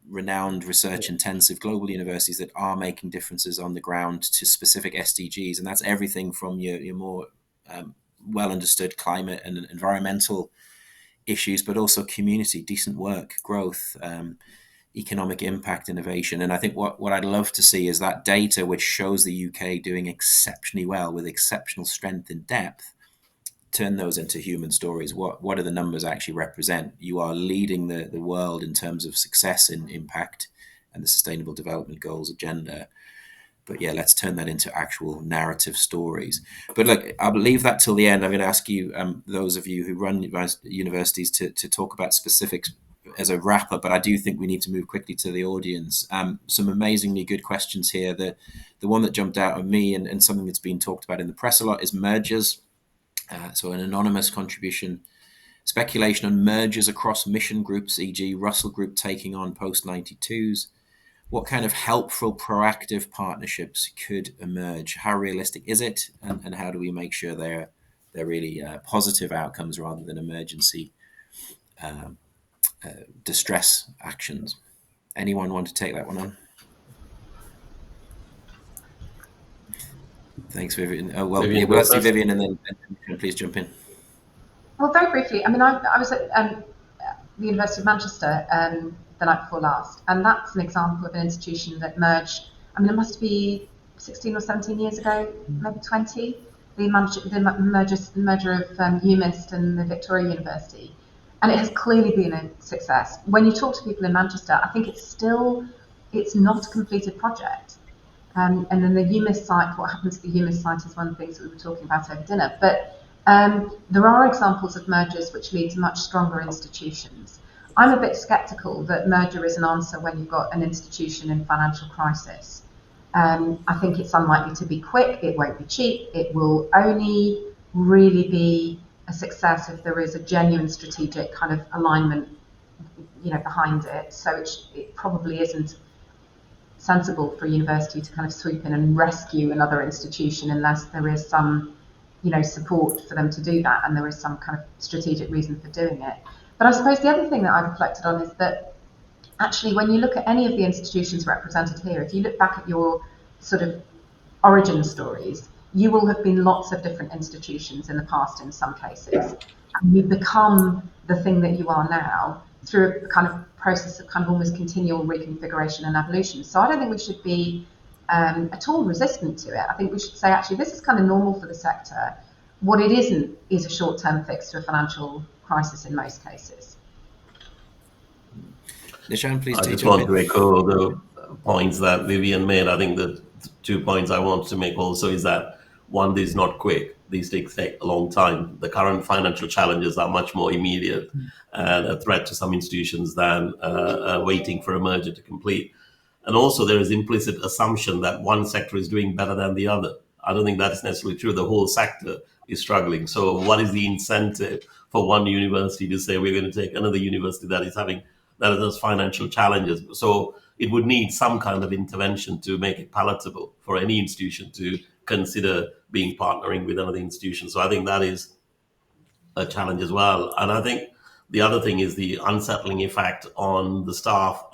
renowned research-intensive global universities that are making differences on the ground to specific SDGs. And that's everything from your more well-understood climate and environmental issues, but also community, decent work, growth, economic impact, innovation. And I think what I'd love to see is that data which shows the UK doing exceptionally well with exceptional strength and depth, turn those into human stories. What do the numbers actually represent? You are leading the world in terms of success in impact and the Sustainable Development Goals agenda. But yeah, let's turn that into actual narrative stories. But look, I'll leave that till the end. I'm going to ask you, those of you who run universities, to talk about specifics as a wrap up, but I do think we need to move quickly to the audience. Some amazingly good questions here. The one that jumped out at me and something that's been talked about in the press a lot is mergers. So an anonymous contribution, speculation on mergers across mission groups, e.g. Russell Group taking on post-92s. What kind of helpful, proactive partnerships could emerge? How realistic is it? And how do we make sure they're really positive outcomes rather than emergency distress actions? Anyone want to take that one on? Thanks, Vivienne. Oh, well, Vivienne, let's do Vivienne and then please jump in. Well, very briefly, I mean, I was at the University of Manchester the night before last, and that's an example of an institution that merged, I mean, it must be 16 or 17 years ago, maybe 20, the merger of UMIST and the Victoria University. And it has clearly been a success. When you talk to people in Manchester, I think it's not a completed project. And then the UMIST site, what happened to the UMIST site is one of the things that we were talking about over dinner. But there are examples of mergers which lead to much stronger institutions. I'm a bit sceptical that merger is an answer when you've got an institution in financial crisis. I think it's unlikely to be quick, it won't be cheap, it will only really be a success if there is a genuine strategic kind of alignment, behind it. So it probably isn't sensible for a university to kind of sweep in and rescue another institution unless there is some, support for them to do that, and there is some kind of strategic reason for doing it. But I suppose the other thing that I've reflected on is that actually when you look at any of the institutions represented here, if you look back at your sort of origin stories, you will have been lots of different institutions in the past in some cases. And you've become the thing that you are now through a kind of process of kind of almost continual reconfiguration and evolution. So I don't think we should be at all resistant to it. I think we should say, actually, this is kind of normal for the sector. What it isn't is a short-term fix to a financial crisis in most cases. Nishan, please I do just jump want to in. echo the points that Vivienne made. I think the 2 points I want to make also is that one, this is not quick. These things take a long time. The current financial challenges are much more immediate and a threat to some institutions than waiting for a merger to complete. And also, there is implicit assumption that one sector is doing better than the other. I don't think that is necessarily true. The whole sector is struggling. So, what is the incentive for one university to say we're going to take another university that has financial challenges? So, it would need some kind of intervention to make it palatable for any institution to consider being partnering with another institution. So, I think that is a challenge as well. And I think the other thing is the unsettling effect on the staff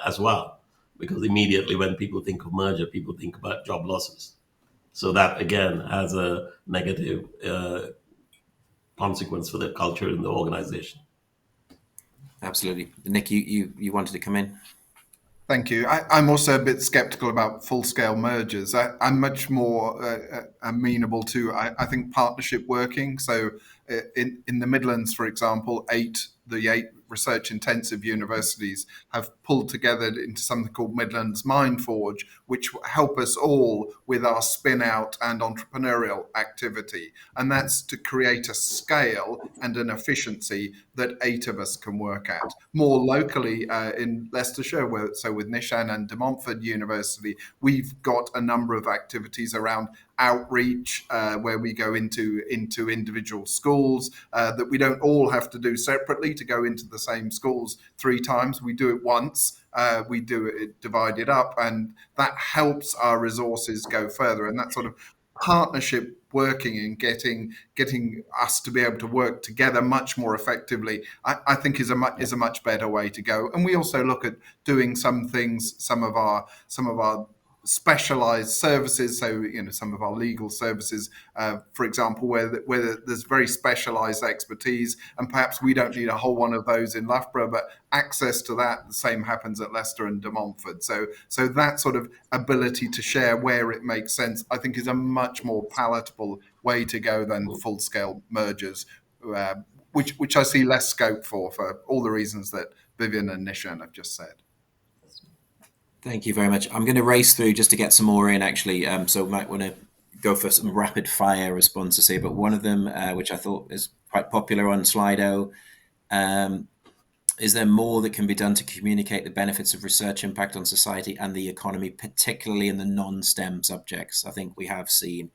as well, because immediately when people think of merger, people think about job losses. So that again has a negative consequence for the culture in the organization. Absolutely. Nick, you wanted to come in? Thank you. I'm also a bit skeptical about full-scale mergers. I'm much more amenable to, I think, partnership working. So in the Midlands, for example, the eight research-intensive universities have pulled together into something called Midlands Mindforge, which help us all with our spin-out and entrepreneurial activity. And that's to create a scale and an efficiency that 8 of us can work at. More locally in Leicestershire, so with Nishan and De Montfort University, we've got a number of activities around outreach where we go into individual schools that we don't all have to do separately to go into the same schools 3 times. We do it once. We do it, divide it up, and that helps our resources go further. And that sort of partnership working and getting us to be able to work together much more effectively, I think is a much better way to go. And we also look at doing some things, some of our specialized services, so some of our legal services, for example, where there's very specialized expertise, and perhaps we don't need a whole one of those in Loughborough, but access to that, the same happens at Leicester and De Montfort. So that sort of ability to share where it makes sense, I think, is a much more palatable way to go than full-scale mergers, which I see less scope for all the reasons that Vivienne and Nishan have just said. Thank you very much. I'm going to race through just to get some more in, actually. So we might want to go for some rapid fire responses here. But one of them, which I thought is quite popular on Slido, is there more that can be done to communicate the benefits of research impact on society and the economy, particularly in the non-STEM subjects? I think we have seen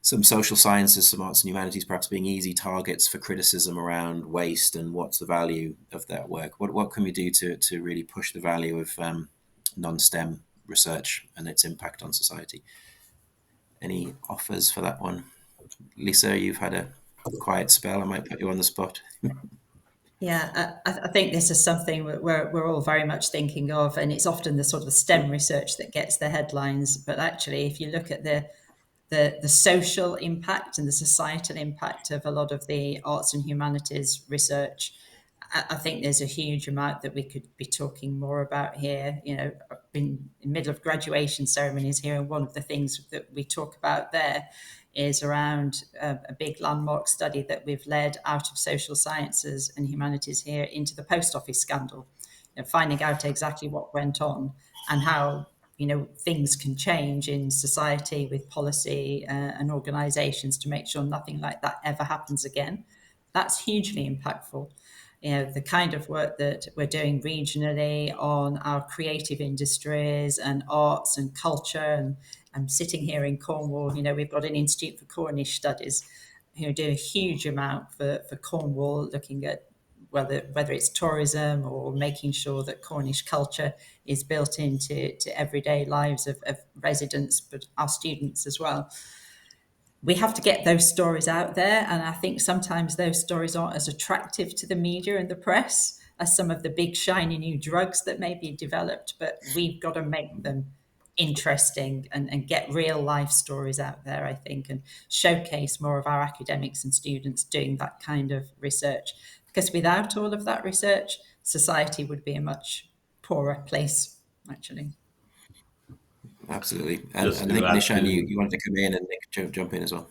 some social sciences, some arts and humanities perhaps being easy targets for criticism around waste and what's the value of that work. What can we do to really push the value of non-STEM research and its impact on society? Any offers for that one? Lisa, you've had a quiet spell. I might put you on the spot. Yeah, I think this is something we're all very much thinking of, and it's often the sort of STEM research that gets the headlines. But actually, if you look at the social impact and the societal impact of a lot of the arts and humanities research, I think there's a huge amount that we could be talking more about here. I've been in the middle of graduation ceremonies here, and one of the things that we talk about there is around a big landmark study that we've led out of social sciences and humanities here into the post office scandal, finding out exactly what went on and how things can change in society with policy and organizations to make sure nothing like that ever happens again. That's hugely impactful. The kind of work that we're doing regionally on our creative industries and arts and culture. And I'm sitting here in Cornwall, we've got an Institute for Cornish Studies who do a huge amount for Cornwall, looking at whether it's tourism or making sure that Cornish culture is built into everyday lives of residents, but our students as well. We have to get those stories out there. And I think sometimes those stories aren't as attractive to the media and the press as some of the big shiny new drugs that may be developed, but we've got to make them interesting and get real life stories out there, I think, and showcase more of our academics and students doing that kind of research. Because without all of that research, society would be a much poorer place, actually. Absolutely. And I think, Nishan, you wanted to come in, and Nick jump in as well.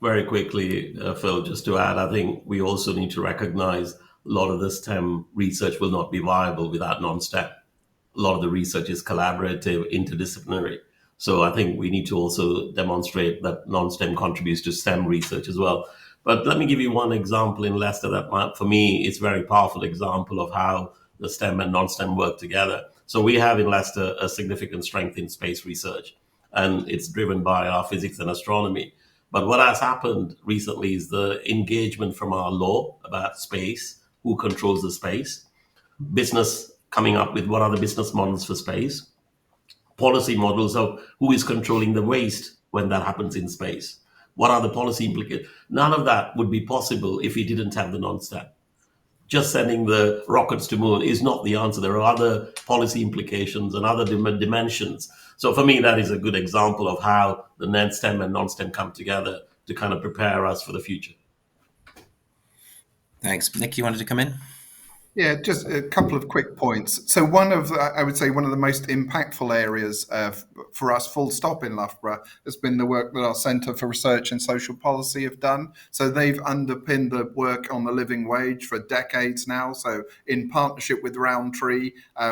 very quickly, Phil, just to add, I think we also need to recognize a lot of the STEM research will not be viable without non-STEM. A lot of the research is collaborative, interdisciplinary. So I think we need to also demonstrate that non-STEM contributes to STEM research as well. But let me give you one example in Leicester that might, for me, is a very powerful example of how the STEM and non-STEM work together. So we have in Leicester a significant strength in space research, and it's driven by our physics and astronomy. But what has happened recently is the engagement from our law about space, who controls the space, business coming up with what are the business models for space, policy models of who is controlling the waste when that happens in space. What are the policy implications? None of that would be possible if we didn't have the non-STEM. Just sending the rockets to moon is not the answer. There are other policy implications and other dimensions. So for me, that is a good example of how the STEM and non-STEM come together to kind of prepare us for the future. Thanks. Nick, you wanted to come in? Yeah, just a couple of quick points. So I would say one of the most impactful areas for us, full stop, in Loughborough has been the work that our Centre for Research and Social Policy have done. So they've underpinned the work on the living wage for decades now. So in partnership with Roundtree,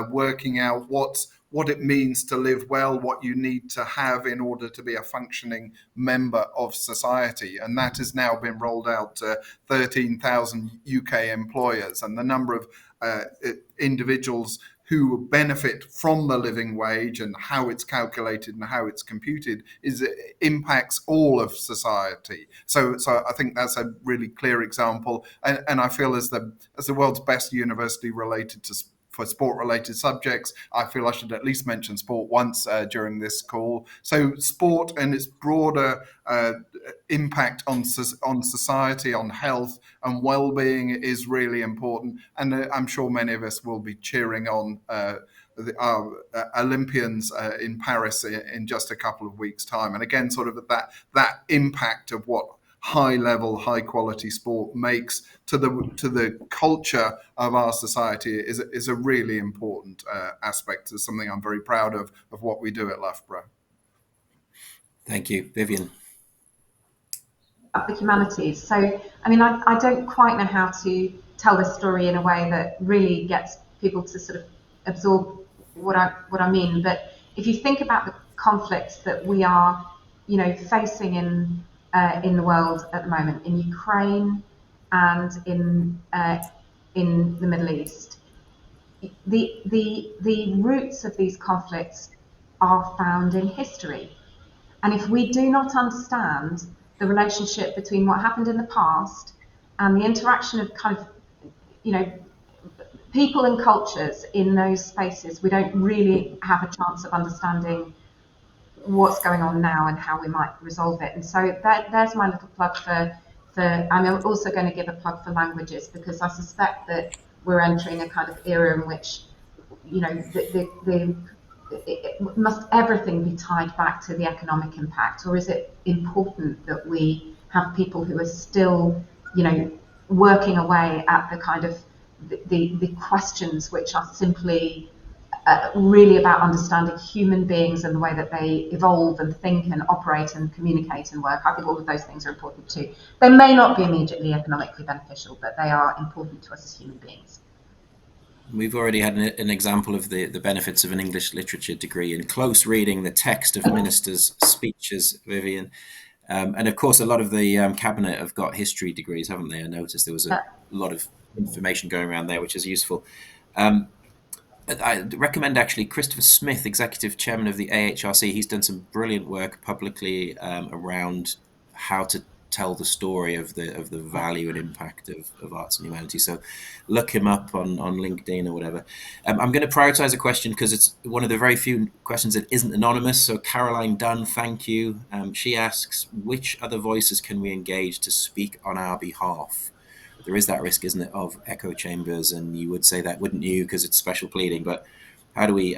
working out what it means to live well, what you need to have in order to be a functioning member of society. And that has now been rolled out to 13,000 UK employers. And the number of individuals who benefit from the living wage and how it's calculated and how it's computed impacts all of society. So I think that's a really clear example. And I feel as the world's best university for sport-related subjects, I feel I should at least mention sport once during this call. So sport and its broader impact on society, on health and well-being is really important. And I'm sure many of us will be cheering on our Olympians in Paris in just a couple of weeks' time. And again, sort of that impact of what high-level, high-quality sport makes to the culture of our society is a really important aspect. It's something I'm very proud of what we do at Loughborough. Thank you. Vivienne. The humanities. So, I mean, I don't quite know how to tell this story in a way that really gets people to sort of absorb what I mean. But if you think about the conflicts that we are, facing in the world at the moment, in Ukraine and in the Middle East, the roots of these conflicts are found in history. And if we do not understand the relationship between what happened in the past and the interaction of kind of, people and cultures in those spaces, we don't really have a chance of understanding what's going on now and how we might resolve it. And so there's my little plug for I'm also going to give a plug for languages, because I suspect that we're entering a kind of era in which, must everything be tied back to the economic impact, or is it important that we have people who are still, working away at the kind of the questions which are simply really about understanding human beings and the way that they evolve and think and operate and communicate and work. I think all of those things are important too. They may not be immediately economically beneficial, but they are important to us as human beings. We've already had an example of the benefits of an English literature degree in close reading the text of ministers' speeches, Vivienne. And of course, a lot of the cabinet have got history degrees, haven't they? I noticed there was a lot of information going around there, which is useful. I recommend actually Christopher Smith, Executive Chairman of the AHRC. He's done some brilliant work publicly around how to tell the story of the value and impact of arts and humanities. So look him up on LinkedIn or whatever. I'm going to prioritize a question because it's one of the very few questions that isn't anonymous. So Caroline Dunn, thank you. She asks, which other voices can we engage to speak on our behalf? There is that risk, isn't it, of echo chambers, and you would say that, wouldn't you, because it's special pleading, but how do we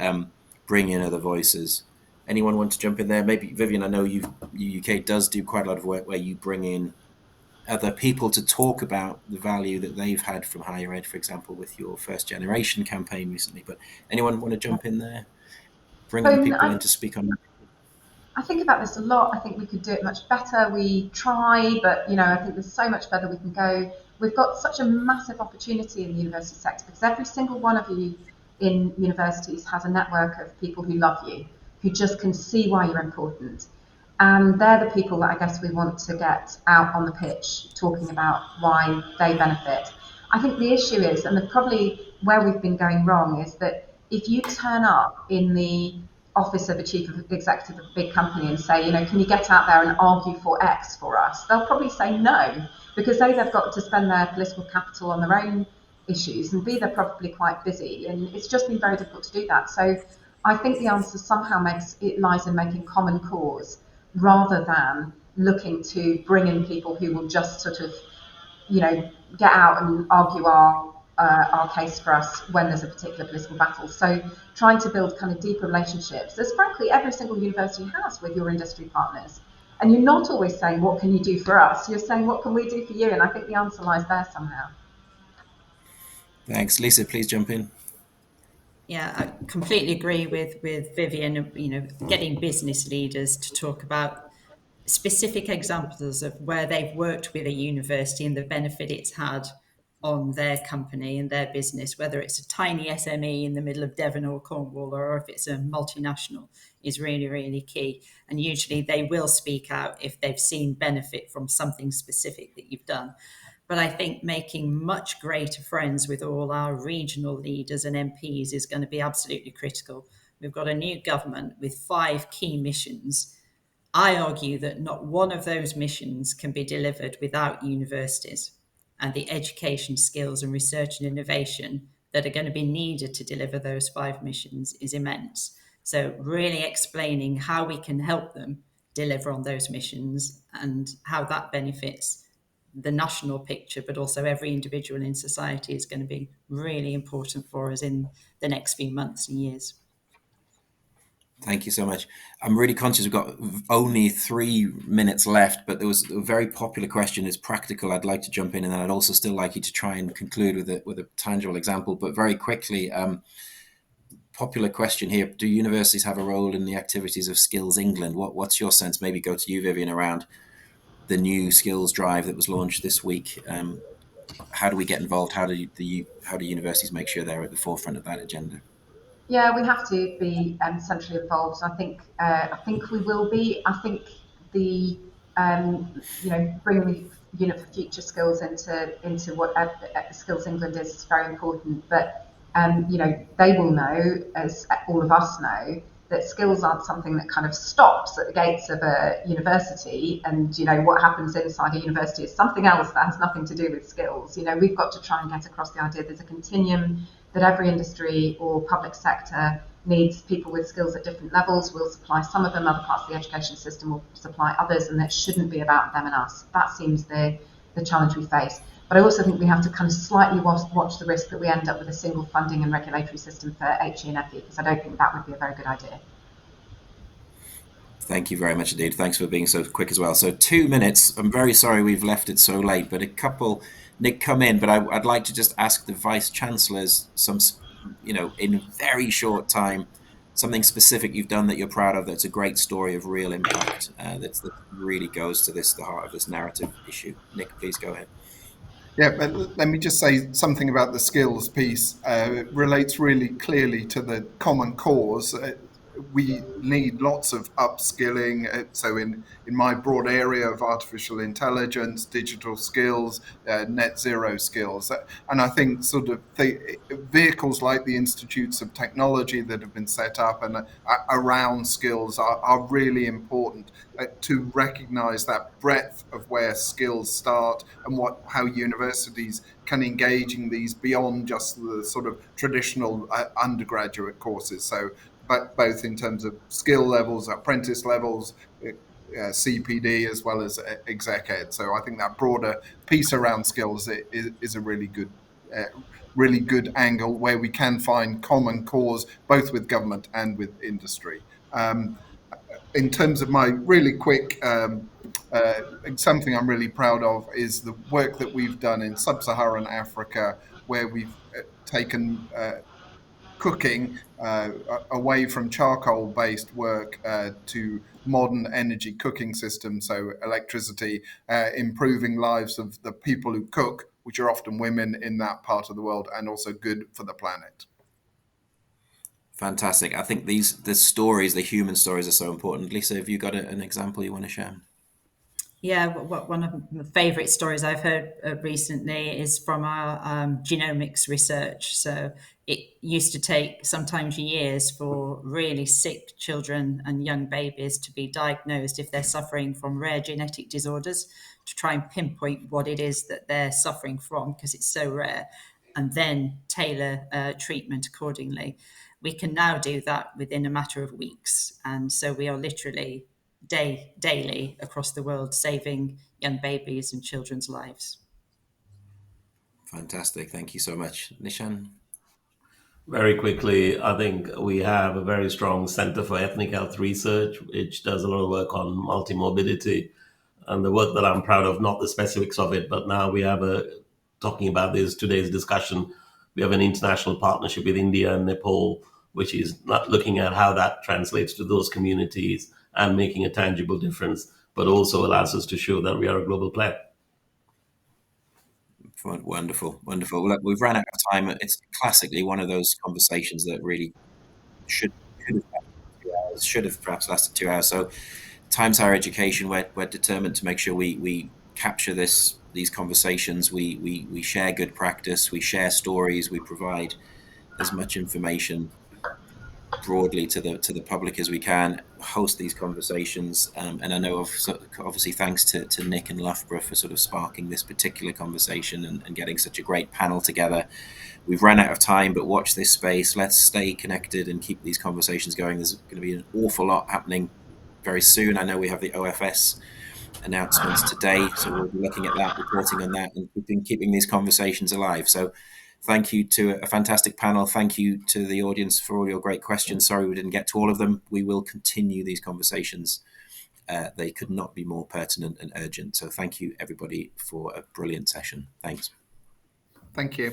bring in other voices? Anyone want to jump in there? Maybe, Vivienne, I know UK does do quite a lot of work where you bring in other people to talk about the value that they've had from higher ed, for example, with your First Generation campaign recently. But anyone want to jump in there? Bringing people in to speak on that? I think about this a lot. I think we could do it much better. We try, but I think there's so much further we can go. We've got such a massive opportunity in the university sector because every single one of you in universities has a network of people who love you, who just can see why you're important. And they're the people that I guess we want to get out on the pitch talking about why they benefit. I think the issue is, and probably where we've been going wrong, is that if you turn up in the office of a chief executive of a big company and say, can you get out there and argue for X for us? They'll probably say no, because A, they've got to spend their political capital on their own issues, and B, they're probably quite busy, and it's just been very difficult to do that. So I think the answer somehow lies in making common cause rather than looking to bring in people who will just sort of, get out and argue our case for us when there's a particular political battle. So trying to build kind of deeper relationships, as frankly every single university has with your industry partners. And you're not always saying, what can you do for us? You're saying, what can we do for you? And I think the answer lies there somehow. Thanks. Lisa, please jump in. Yeah, I completely agree with Vivienne. Getting business leaders to talk about specific examples of where they've worked with a university and the benefit it's had on their company and their business, whether it's a tiny SME in the middle of Devon or Cornwall, or if it's a multinational, is really, really key. And usually they will speak out if they've seen benefit from something specific that you've done. But I think making much greater friends with all our regional leaders and MPs is going to be absolutely critical. We've got a new government with 5 key missions. I argue that not one of those missions can be delivered without universities, and the education, skills and research and innovation that are going to be needed to deliver those 5 missions is immense. So really explaining how we can help them deliver on those missions and how that benefits the national picture, but also every individual in society, is going to be really important for us in the next few months and years. Thank you so much. I'm really conscious we've got only 3 minutes left, but there was a very popular question. It's practical. I'd like to jump in, and then I'd also still like you to try and conclude with a tangible example. But very quickly, popular question here: do universities have a role in the activities of Skills England? What's your sense? Maybe go to you, Vivienne, around the new skills drive that was launched this week. How do we get involved? How do universities make sure they're at the forefront of that agenda? Yeah, we have to be centrally involved. I think we will be. I think the bringing for future skills into what Skills England is very important. But they will know, as all of us know, that skills aren't something that kind of stops at the gates of a university, and what happens inside a university is something else that has nothing to do with skills. We've got to try and get across the idea there's a continuum, that every industry or public sector needs people with skills at different levels. We'll supply some of them, other parts of the education system will supply others, and that shouldn't be about them and us. That seems the challenge we face. But I also think we have to kind of slightly watch the risk that we end up with a single funding and regulatory system for HE and FE, because I don't think that would be a very good idea. Thank you very much indeed. Thanks for being so quick as well. So 2 minutes. I'm very sorry we've left it so late, but a couple, Nick, come in. But I'd like to just ask the Vice Chancellors some, in very short time, something specific you've done that you're proud of, that's a great story of real impact, that really goes to the heart of this narrative issue. Nick, please go ahead. Yeah, but let me just say something about the skills piece. It relates really clearly to the common cause. We need lots of upskilling. So in my broad area of artificial intelligence, digital skills, net zero skills. And I think sort of the vehicles like the Institutes of Technology that have been set up and around skills are really important to recognize that breadth of where skills start and how universities can engage in these beyond just the sort of traditional undergraduate courses. So but both in terms of skill levels, apprentice levels, CPD, as well as exec ed. So I think that broader piece around skills is a really good angle where we can find common cause, both with government and with industry. In terms of my really quick, something I'm really proud of is the work that we've done in sub-Saharan Africa, where we've taken cooking away from charcoal-based work to modern energy cooking systems, so electricity, improving lives of the people who cook, which are often women in that part of the world, and also good for the planet. Fantastic. I think the stories, the human stories, are so important. Lisa, have you got an example you want to share? Yeah, one of my favourite stories I've heard recently is from our genomics research. So it used to take sometimes years for really sick children and young babies to be diagnosed if they're suffering from rare genetic disorders, to try and pinpoint what it is that they're suffering from, because it's so rare, and then tailor treatment accordingly. We can now do that within a matter of weeks. And so we are literally daily across the world saving young babies and children's lives. Fantastic. Thank you so much. Nishan? Very quickly, I think we have a very strong Center for Ethnic Health Research, which does a lot of work on multimorbidity. And the work that I'm proud of, not the specifics of it, but now we have talking about today's discussion, we have an international partnership with India and Nepal, which is not looking at how that translates to those communities and making a tangible difference, but also allows us to show that we are a global player. Wonderful. Look, we've run out of time. It's classically one of those conversations that really should have perhaps lasted 2 hours. So Times Higher Education, we're determined to make sure we capture these conversations. We share good practice, we share stories, we provide as much information broadly to the public as we can, host these conversations, and I know obviously thanks to Nick and Loughborough for sort of sparking this particular conversation and getting such a great panel together. We've run out of time, but watch this space. Let's stay connected and keep these conversations going. There's going to be an awful lot happening very soon. I know we have the OFS announcements today, so we'll be looking at that, reporting on that, and keeping these conversations alive. So thank you to a fantastic panel. Thank you to the audience for all your great questions. Sorry we didn't get to all of them. We will continue these conversations. They could not be more pertinent and urgent. So thank you, everybody, for a brilliant session. Thanks. Thank you.